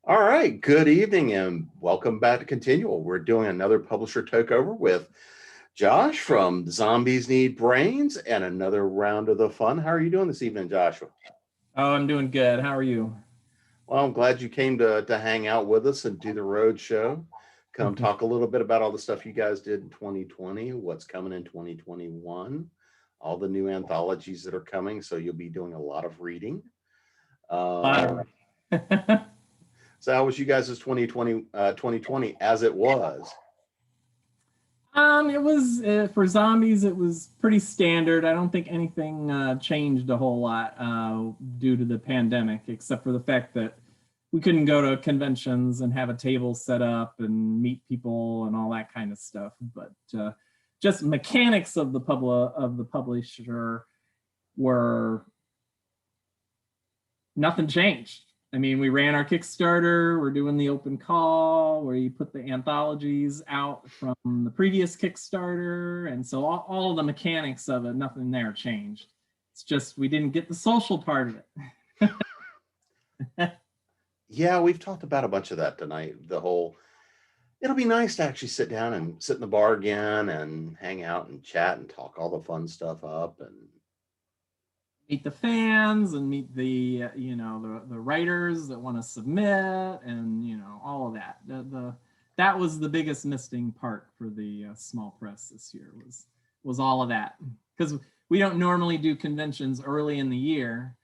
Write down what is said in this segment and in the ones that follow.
All right, good evening and welcome back to Continual. We're doing another publisher takeover with Josh from Zombies Need Brains and another round of the fun. How are you doing this evening, Joshua? Oh, I'm doing good. How are you? Well, I'm glad you came to hang out with us and do the road show. Come talk a little bit about all the stuff you guys did in 2020, what's coming in 2021, all the new anthologies that are coming. So you'll be doing a lot of reading. Fun. So how was you guys' 2020 as it was? It was for zombies. It was pretty standard. I don't think anything changed a whole lot due to the pandemic, except for the fact that we couldn't go to conventions and have a table set up and meet people and all that kind of stuff. But just mechanics of the publisher were nothing changed. I mean, we ran our Kickstarter, we're doing the open call where you put the anthologies out from the previous Kickstarter. And so all of the mechanics of it, nothing there changed. It's just we didn't get the social part of it. Yeah, we've talked about a bunch of that tonight. It'll be nice to actually sit down and sit in the bar again and hang out and chat and talk all the fun stuff up. And Meet the fans and meet the the writers that want to submit and all of that. That was the biggest missing part for the small press this year was all of that, because we don't normally do conventions early in the year.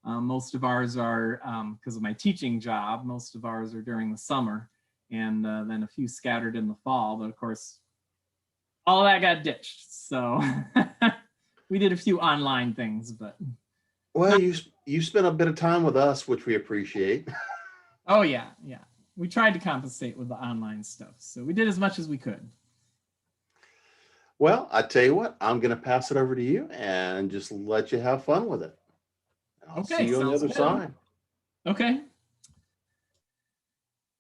Most of ours are, because of my teaching job, most of ours are during the summer, and then a few scattered in the fall. But of course, all of that got ditched. So we did a few online things, but well, you spent a bit of time with us, which we appreciate. oh yeah. We tried to compensate with the online stuff, so we did as much as we could. Well, I tell you what, I'm going to pass it over to you and just let you have fun with it. I'll see Okay, you on the sounds other good. side. Okay.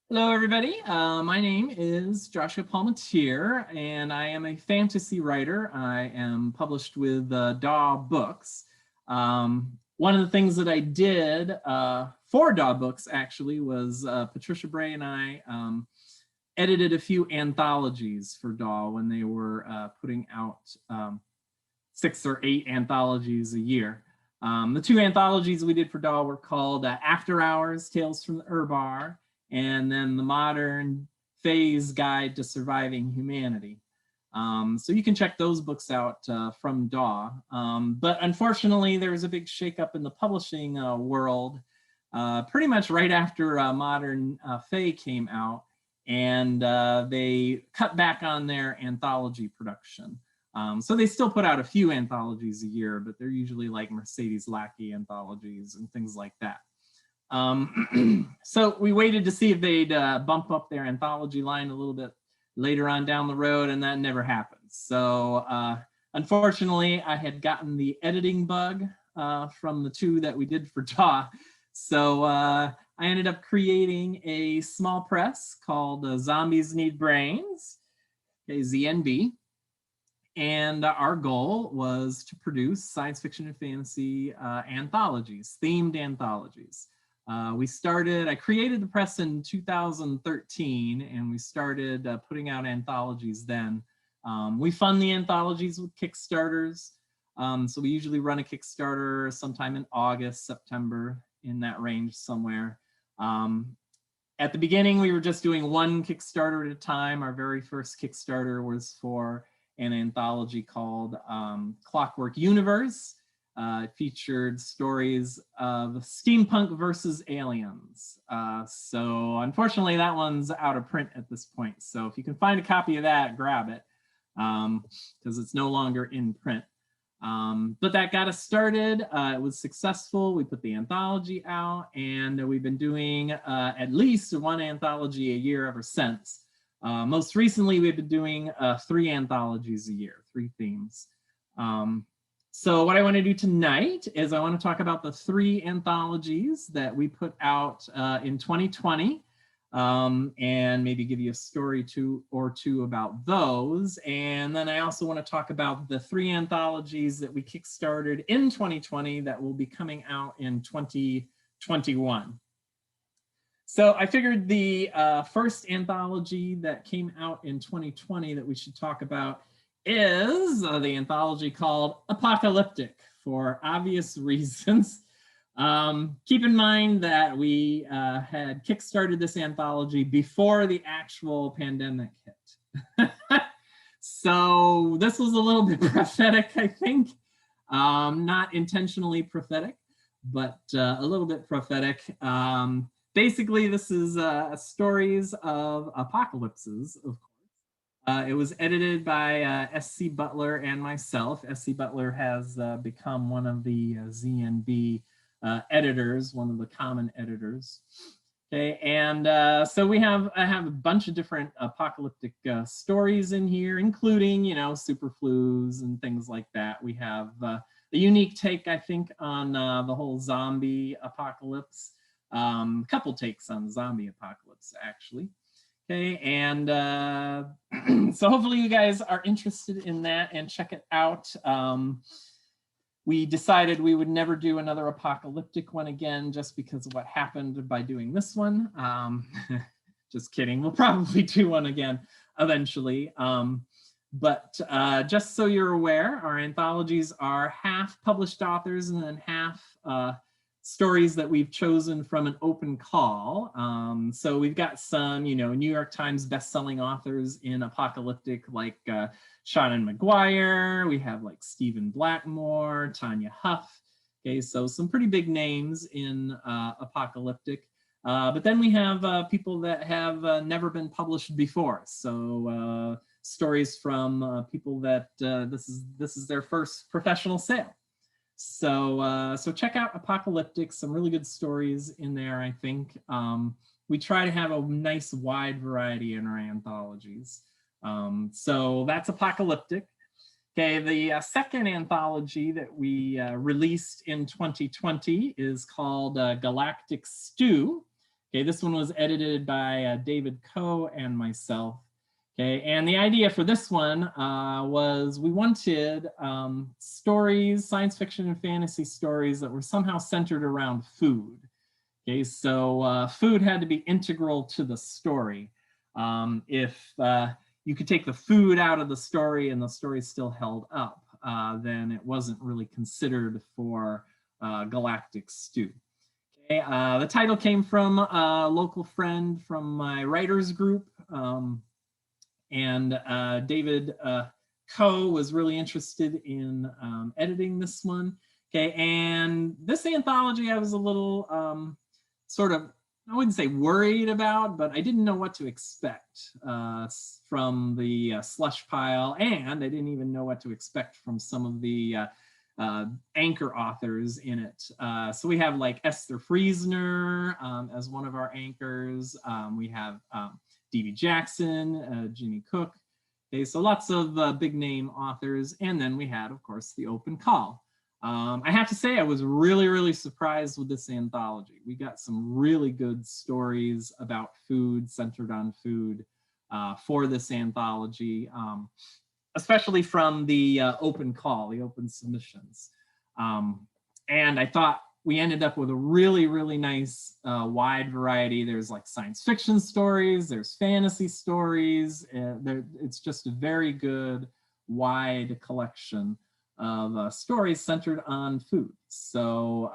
Hello, everybody. My name is Joshua Palmatier, and I am a fantasy writer. I am published with DAW Books. One of the things that I did for DAW Books, actually, was Patricia Bray and I edited a few anthologies for DAW when they were putting out 6 or 8 anthologies a year. The 2 anthologies we did for DAW were called After Hours, Tales from the Urbar, and then the Modern Phase Guide to Surviving Humanity. So you can check those books out from DAW. But unfortunately, there was a big shakeup in the publishing world pretty much right after Modern Fae came out, and they cut back on their anthology production. So they still put out a few anthologies a year, but they're usually like Mercedes Lackey anthologies and things like that. So we waited to see if they'd bump up their anthology line a little bit later on down the road, and that never happened. So unfortunately, I had gotten the editing bug from the 2 that we did for DAW. So I ended up creating a small press called Zombies Need Brains, okay, ZNB. And our goal was to produce science fiction and fantasy anthologies, themed anthologies. I created the press in 2013, and we started putting out anthologies then. We fund the anthologies with Kickstarters. So we usually run a Kickstarter sometime in August, September, in that range somewhere. At the beginning, we were just doing one Kickstarter at a time. Our very first Kickstarter was for an anthology called Clockwork Universe. It featured stories of steampunk versus aliens. So unfortunately, that one's out of print at this point. So if you can find a copy of that, grab it, because it's no longer in print. But that got us started. It was successful. We put the anthology out, and we've been doing at least one anthology a year ever since. Most recently, we've been doing 3 anthologies a year, 3 themes. So what I want to do tonight is I want to talk about the 3 anthologies that we put out in 2020, and maybe give you a story or two about those. And then I also want to talk about the 3 anthologies that we kickstarted in 2020 that will be coming out in 2021. So I figured the first anthology that came out in 2020 that we should talk about is the anthology called Apocalyptic, for obvious reasons. Keep in mind that we had kickstarted this anthology before the actual pandemic hit. So this was a little bit prophetic, I think. Not intentionally prophetic, but a little bit prophetic. Basically, this is stories of apocalypses, of course. It was edited by S.C. Butler and myself. S.C. Butler has become one of the ZNB editors, one of the common editors. Okay, and so I have a bunch of different apocalyptic stories in here, including, you know, superflus and things like that. We have a unique take, I think, on the whole zombie apocalypse. A couple takes on zombie apocalypse, actually. Okay, and so hopefully you guys are interested in that and check it out. We decided we would never do another apocalyptic one again just because of what happened by doing this one. Just kidding. We'll probably do one again eventually. But just so you're aware, our anthologies are half published authors and then half stories that we've chosen from an open call. So we've got some, you know, New York Times bestselling authors in apocalyptic, like Shannon McGuire. We have like Stephen Blackmore, Tanya Huff. Okay, so some pretty big names in apocalyptic. But then we have people that have never been published before. So stories from people that this is their first professional sale. So check out Apocalyptic, some really good stories in there, I think. We try to have a nice wide variety in our anthologies. So that's Apocalyptic. Okay, the second anthology that we released in 2020 is called Galactic Stew. Okay, this one was edited by David Coe and myself. Okay, and the idea for this one was we wanted stories, science fiction and fantasy stories that were somehow centered around food. Okay, so food had to be integral to the story. If you could take the food out of the story and the story still held up, then it wasn't really considered for Galactic Stew. Okay, the title came from a local friend from my writers group. And David Coe was really interested in editing this one. Okay, and this anthology I was a little sort of, I wouldn't say worried about, but I didn't know what to expect from the slush pile, and I didn't even know what to expect from some of the anchor authors in it. So we have like Esther Friesner as one of our anchors. We have D.B. Jackson, Jimmy Cook. Okay, so lots of big name authors. And then we had, of course, the open call. I have to say, I was really, really surprised with this anthology. We got some really good stories about food, centered on food for this anthology, especially from the open call, the open submissions. And I thought we ended up with a really, really nice wide variety. There's like science fiction stories, there's fantasy stories. It's just a very good, wide collection of stories centered on food. So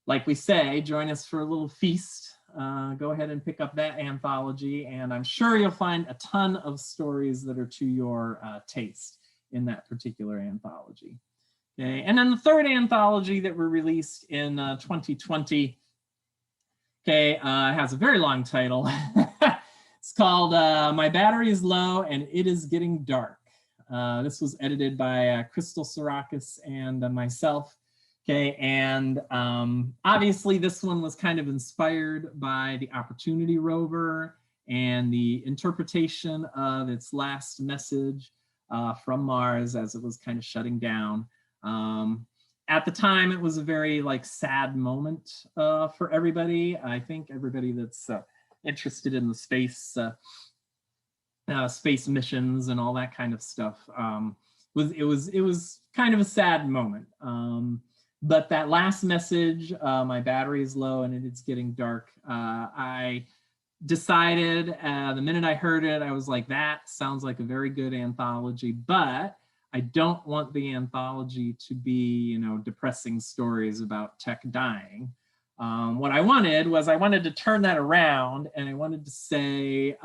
like we say, join us for a little feast. Go ahead and pick up that anthology, and I'm sure you'll find a ton of stories that are to your taste in that particular anthology. Okay, and then the third anthology that we released in 2020, okay, has a very long title. It's called My Battery is Low and It is Getting Dark. This was edited by Crystal Sarakis and myself. Okay, and obviously this one was kind of inspired by the Opportunity rover and the interpretation of its last message from Mars as it was kind of shutting down. At the time, it was a very like sad moment for everybody. I think everybody that's interested in the space missions and all that kind of stuff. It was kind of a sad moment. But that last message, my battery is low and it's getting dark. I decided the minute I heard it, I was like, that sounds like a very good anthology, but I don't want the anthology to be, depressing stories about tech dying. What I wanted to turn that around, and I wanted to say,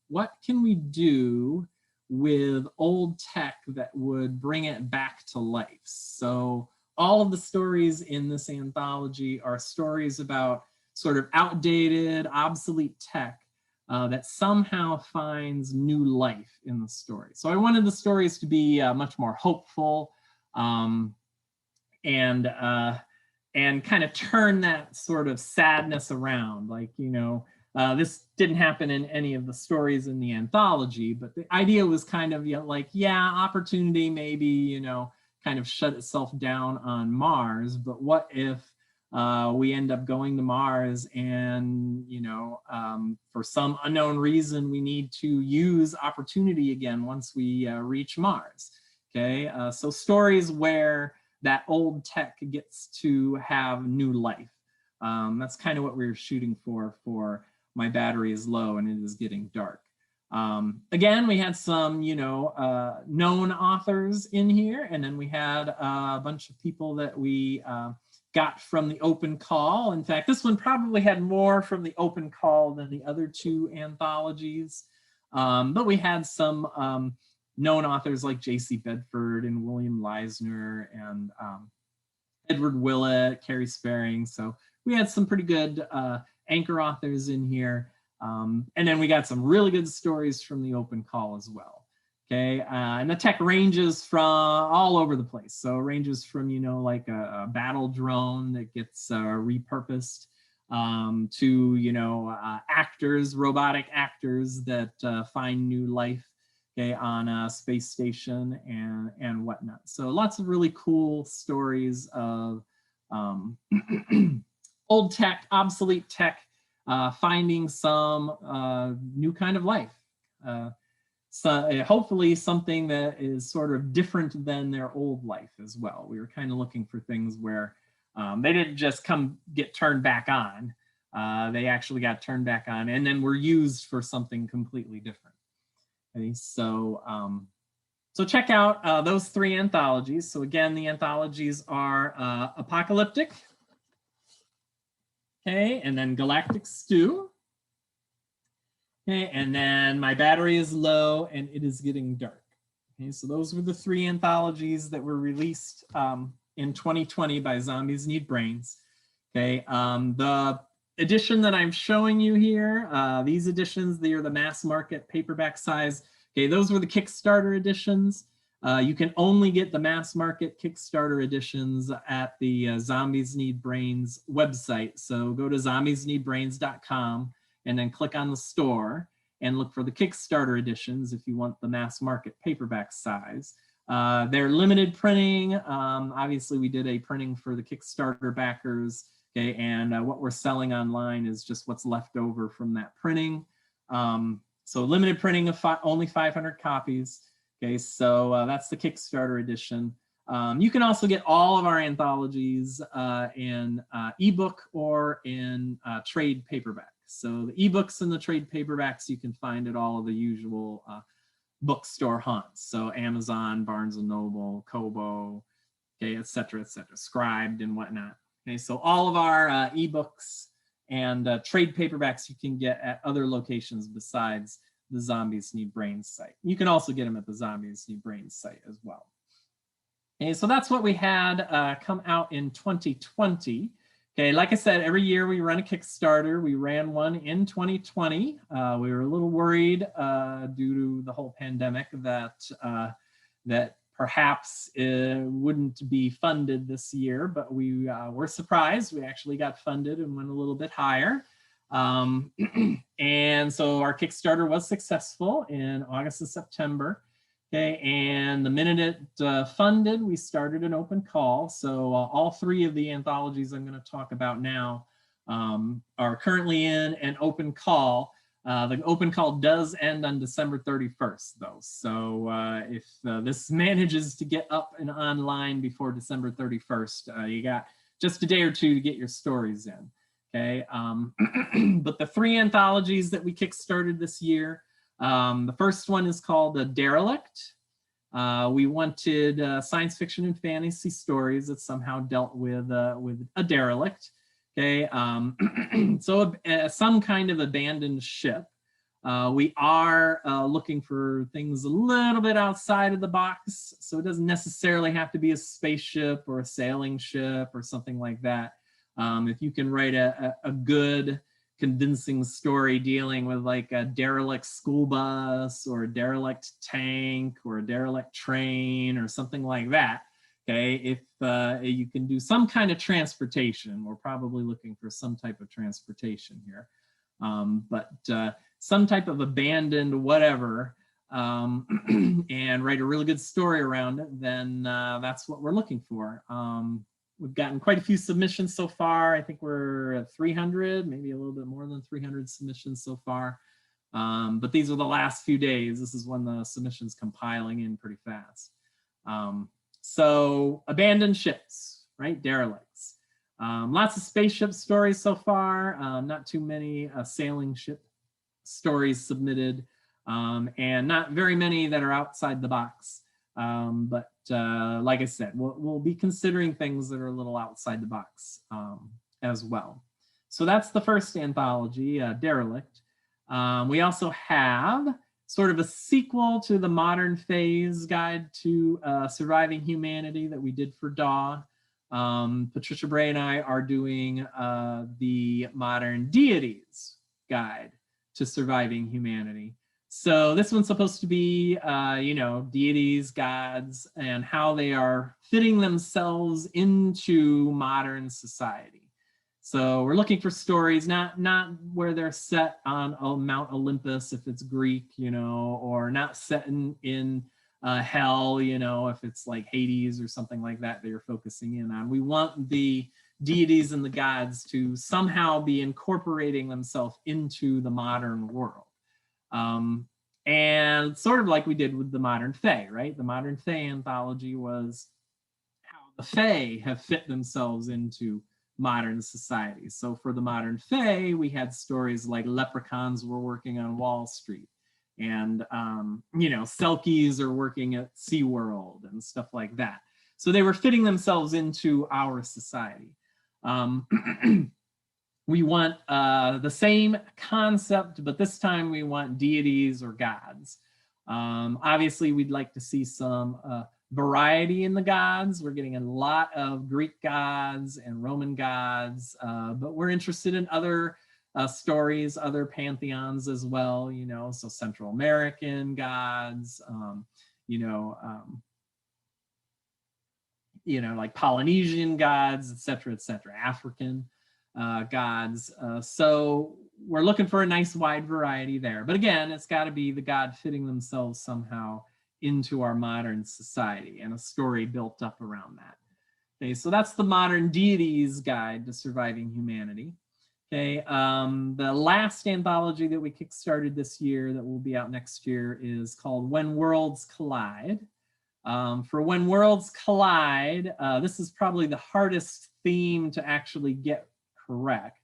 what can we do with old tech that would bring it back to life? So all of the stories in this anthology are stories about sort of outdated, obsolete tech that somehow finds new life in the story. So I wanted the stories to be much more hopeful, and kind of turn that sort of sadness around. Like, this didn't happen in any of the stories in the anthology, but the idea was kind of like, yeah, opportunity maybe, kind of shut itself down on Mars, but what if we end up going to Mars and, for some unknown reason, we need to use opportunity again once we reach Mars. Okay, so stories where that old tech gets to have new life. That's kind of what we were shooting for My Battery is Low and It Is Getting Dark. Again, we had some, known authors in here, and then we had a bunch of people that we got from the open call. In fact, this one probably had more from the open call than the other two anthologies. But we had some known authors like J.C. Bedford and William Leisner and Edward Willett, Carrie Sparing. So we had some pretty good anchor authors in here. And then we got some really good stories from the open call as well. Okay, and the tech ranges from all over the place. So it ranges from, like a battle drone that gets repurposed to, actors, robotic actors that find new life, okay, on a space station and whatnot. So lots of really cool stories of old tech, obsolete tech, finding some new kind of life. So hopefully something that is sort of different than their old life as well. We were kind of looking for things where they didn't just get turned back on. They actually got turned back on and then were used for something completely different. Okay, so check out those three anthologies. So again, the anthologies are Apocalyptic, okay, and then Galactic Stew. Okay, and then My Battery is Low and It Is Getting Dark. Okay, so those were the three anthologies that were released in 2020 by Zombies Need Brains. Okay, the edition that I'm showing you here, these editions, they are the mass market paperback size. Okay, those were the Kickstarter editions. You can only get the mass market Kickstarter editions at the Zombies Need Brains website. So go to zombiesneedbrains.com and then click on the store and look for the Kickstarter editions if you want the mass market paperback size. They're limited printing. Obviously, we did a printing for the Kickstarter backers, okay, and what we're selling online is just what's left over from that printing. So limited printing of only 500 copies. Okay, so that's the Kickstarter edition. You can also get all of our anthologies in ebook or in trade paperback. So the ebooks and the trade paperbacks you can find at all of the usual bookstore haunts. So Amazon, Barnes and Noble, Kobo, okay, et cetera, Scribed and whatnot. Okay, so all of our ebooks and trade paperbacks you can get at other locations besides the Zombies Need Brains site. You can also get them at the Zombies Need Brains site as well. Okay, so that's what we had come out in 2020. Okay, like I said, every year we run a Kickstarter. We ran one in 2020. We were a little worried due to the whole pandemic that perhaps it wouldn't be funded this year, but we were surprised. We actually got funded and went a little bit higher. And so our Kickstarter was successful in August and September. Okay, and the minute it funded, we started an open call. So all three of the anthologies I'm going to talk about now are currently in an open call. The open call does end on December 31st, though. So if this manages to get up and online before December 31st, you got just a day or two to get your stories in. Okay, but the 3 anthologies that we kickstarted this year, the first one is called Derelict. We wanted science fiction and fantasy stories that somehow dealt with a derelict. Okay, so some kind of abandoned ship. We are looking for things a little bit outside of the box, so it doesn't necessarily have to be a spaceship or a sailing ship or something like that. If you can write a good convincing story dealing with like a derelict school bus or a derelict tank or a derelict train or something like that, okay, if you can do some kind of transportation, we're probably looking for some type of transportation here, but some type of abandoned whatever, and write a really good story around it, then that's what we're looking for. We've gotten quite a few submissions so far. I think we're at 300, maybe a little bit more than 300 submissions so far. But these are the last few days. This is when the submissions come piling in pretty fast. So abandoned ships, right? Derelicts. Lots of spaceship stories so far. Not too many sailing ship stories submitted, and not very many that are outside the box. But like I said, we'll be considering things that are a little outside the box as well. So that's the first anthology, Derelict. We also have sort of a sequel to the Modern Phase Guide to Surviving Humanity that we did for DAW. Patricia Bray and I are doing the Modern Deities Guide to Surviving Humanity. So this one's supposed to be, you know, deities, gods, and how they are fitting themselves into modern society. So we're looking for stories, not where they're set on Mount Olympus, if it's Greek, you know, or not set in hell, you know, if it's like Hades or something like that you're focusing in on. We want the deities and the gods to somehow be incorporating themselves into the modern world. And sort of like we did with the Modern Fae, right? The Modern Fae anthology was how the Fae have fit themselves into modern society. So for the Modern Fae, we had stories like leprechauns were working on Wall Street, and you know, Selkies are working at SeaWorld and stuff like that. So they were fitting themselves into our society. We want the same concept, but this time we want deities or gods. Obviously, we'd like to see some variety in the gods. We're getting a lot of Greek gods and Roman gods, but we're interested in other stories, other pantheons as well, you know, so Central American gods, you know, like Polynesian gods, et cetera, African gods. So we're looking for a nice wide variety there. But again, it's got to be the god fitting themselves somehow into our modern society and a story built up around that. Okay, so that's the Modern Deities Guide to Surviving Humanity. Okay, the last anthology that we kickstarted this year that will be out next year is called When Worlds Collide. For When Worlds Collide, this is probably the hardest theme to actually get correct.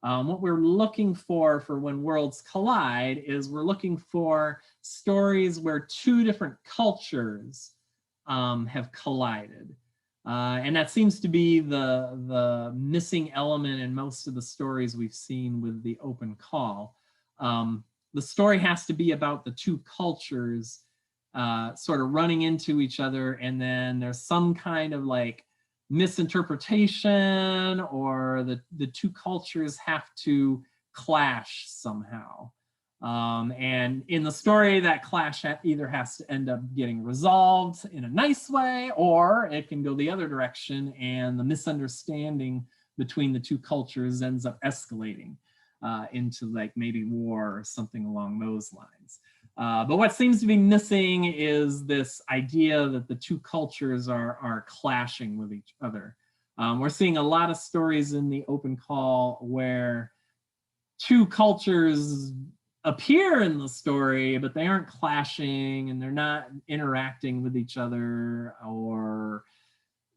What we're looking for When Worlds Collide is we're looking for stories where two different cultures have collided. And that seems to be the missing element in most of the stories we've seen with the open call. The story has to be about the two cultures sort of running into each other, and then there's some kind of like misinterpretation, or the two cultures have to clash somehow. And in the story, that clash either has to end up getting resolved in a nice way, or it can go the other direction and the misunderstanding between the two cultures ends up escalating into like maybe war or something along those lines. But what seems to be missing is this idea that the two cultures are clashing with each other. We're seeing a lot of stories in the open call where two cultures appear in the story, but they aren't clashing and they're not interacting with each other, or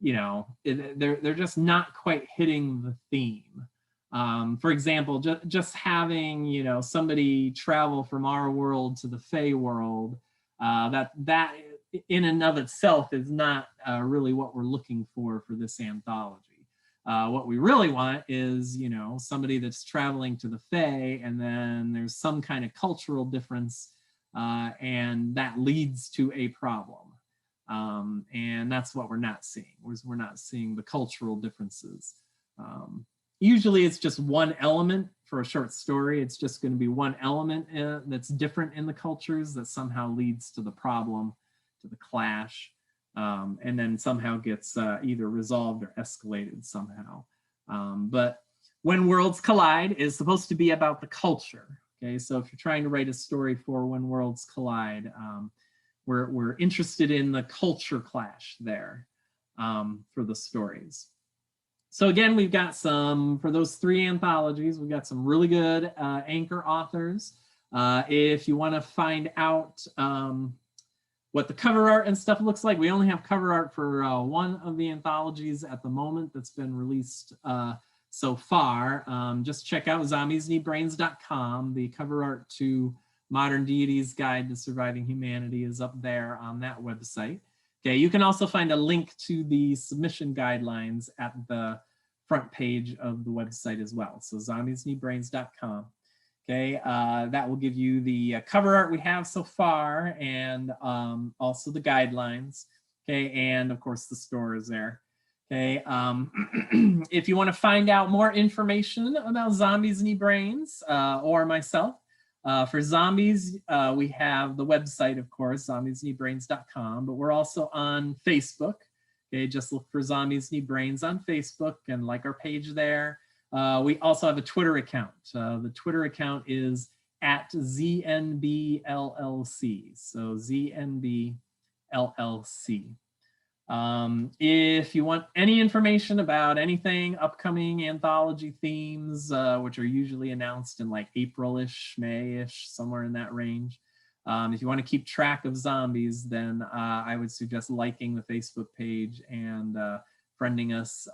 they're just not quite hitting the theme. For example, just having somebody travel from our world to the Fey world, that in and of itself is not really what we're looking for this anthology. What we really want is somebody that's traveling to the Fey, and then there's some kind of cultural difference, and that leads to a problem. And that's what we're not seeing. We're not seeing the cultural differences. Usually it's just one element for a short story. It's just going to be one element that's different in the cultures that somehow leads to the problem, to the clash, and then somehow gets either resolved or escalated somehow. But When Worlds Collide is supposed to be about the culture. Okay, so if you're trying to write a story for When Worlds Collide, we're interested in the culture clash there for the stories. So again, we've got for those 3 anthologies, we've got some really good anchor authors. If you want to find out what the cover art and stuff looks like, we only have cover art for one of the anthologies at the moment that's been released so far. Just check out zombiesneedbrains.com. The cover art to Modern Deities Guide to Surviving Humanity is up there on that website. Okay, you can also find a link to the submission guidelines at the front page of the website as well. So zombiesneedbrains.com. Okay, that will give you the cover art we have so far, and also the guidelines. Okay, and of course the store is there. Okay, if you want to find out more information about Zombies Need Brains or myself, for zombies, we have the website, of course, zombiesneedbrains.com, but we're also on Facebook. Okay, just look for Zombies Need Brains on Facebook and like our page there. We also have a Twitter account. The Twitter account is @ZNBLLC, so ZNBLLC. If you want any information about anything, upcoming anthology themes, which are usually announced in like April-ish, May-ish, somewhere in that range. If you want to keep track of zombies, then I would suggest liking the Facebook page and friending us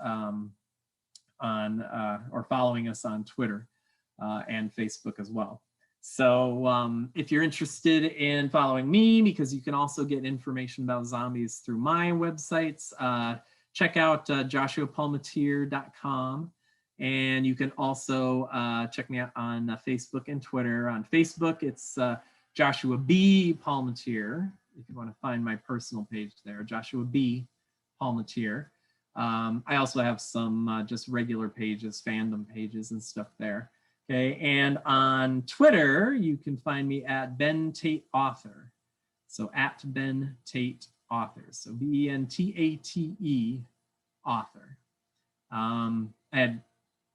or following us on Twitter and Facebook as well. So if you're interested in following me, because you can also get information about zombies through my websites, check out joshuapalmatier.com. And you can also check me out on Facebook and Twitter. On Facebook, it's Joshua B. Palmatier, if you want to find my personal page there, Joshua B. Palmatier. I also have some just regular pages, fandom pages and stuff there. Okay, and on Twitter, you can find me at Ben Tate Author. So at Ben Tate Author. So BenTate Author. I had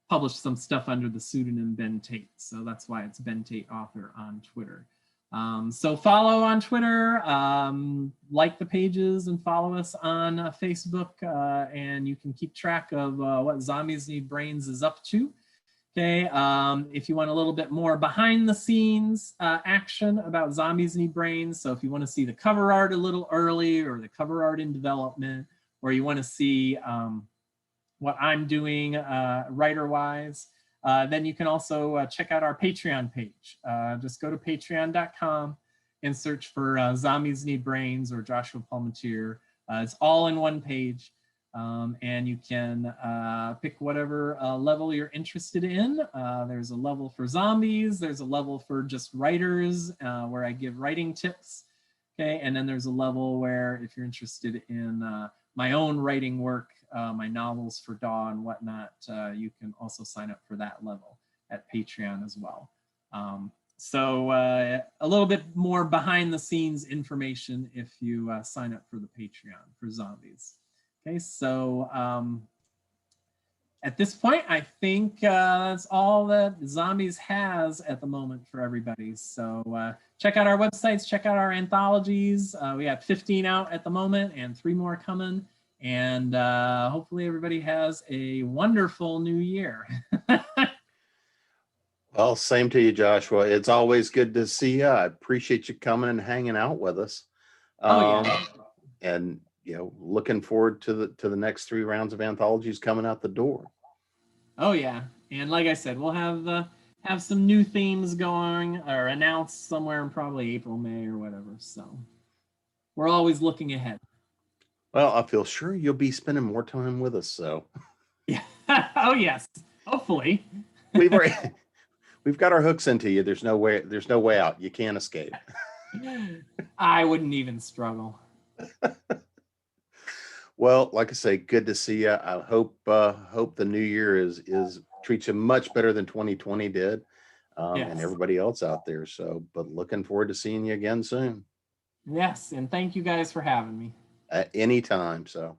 published some stuff under the pseudonym Ben Tate, so that's why it's Ben Tate Author on Twitter. So follow on Twitter, like the pages, and follow us on Facebook, and you can keep track of what Zombies Need Brains is up to. Okay, if you want a little bit more behind the scenes action about Zombies Need Brains, so if you want to see the cover art a little early, or the cover art in development, or you want to see what I'm doing writer-wise, then you can also check out our Patreon page. Just go to patreon.com and search for Zombies Need Brains or Joshua Palmatier. It's all in one page. And you can pick whatever level you're interested in. There's a level for zombies. There's a level for just writers where I give writing tips. Okay, and then there's a level where if you're interested in my own writing work, my novels for DAW and whatnot, you can also sign up for that level at Patreon as well. So a little bit more behind the scenes information if you sign up for the Patreon for zombies. Okay, so at this point, I think that's all that Zombies has at the moment for everybody. So check out our websites, check out our anthologies. We have 15 out at the moment and 3 more coming. And hopefully everybody has a wonderful new year. Well, same to you, Joshua. It's always good to see you. I appreciate you coming and hanging out with us. Oh Um, yeah. and looking forward to the next 3 rounds of anthologies coming out the door. Oh yeah. And like I said, we'll have some new themes going or announced somewhere in probably April, May, or whatever. So we're always looking ahead. Well, I feel sure you'll be spending more time with us. So Yeah. Oh yes. Hopefully. we've already we've got our hooks into you. There's no way out. You can't escape. I wouldn't even struggle. Well, like I say, good to see you. I hope the new year is treats you much better than 2020 did, and Yes. everybody else out there. So, but looking forward to seeing you again soon, Yes. And thank you guys for having me. at any time. So.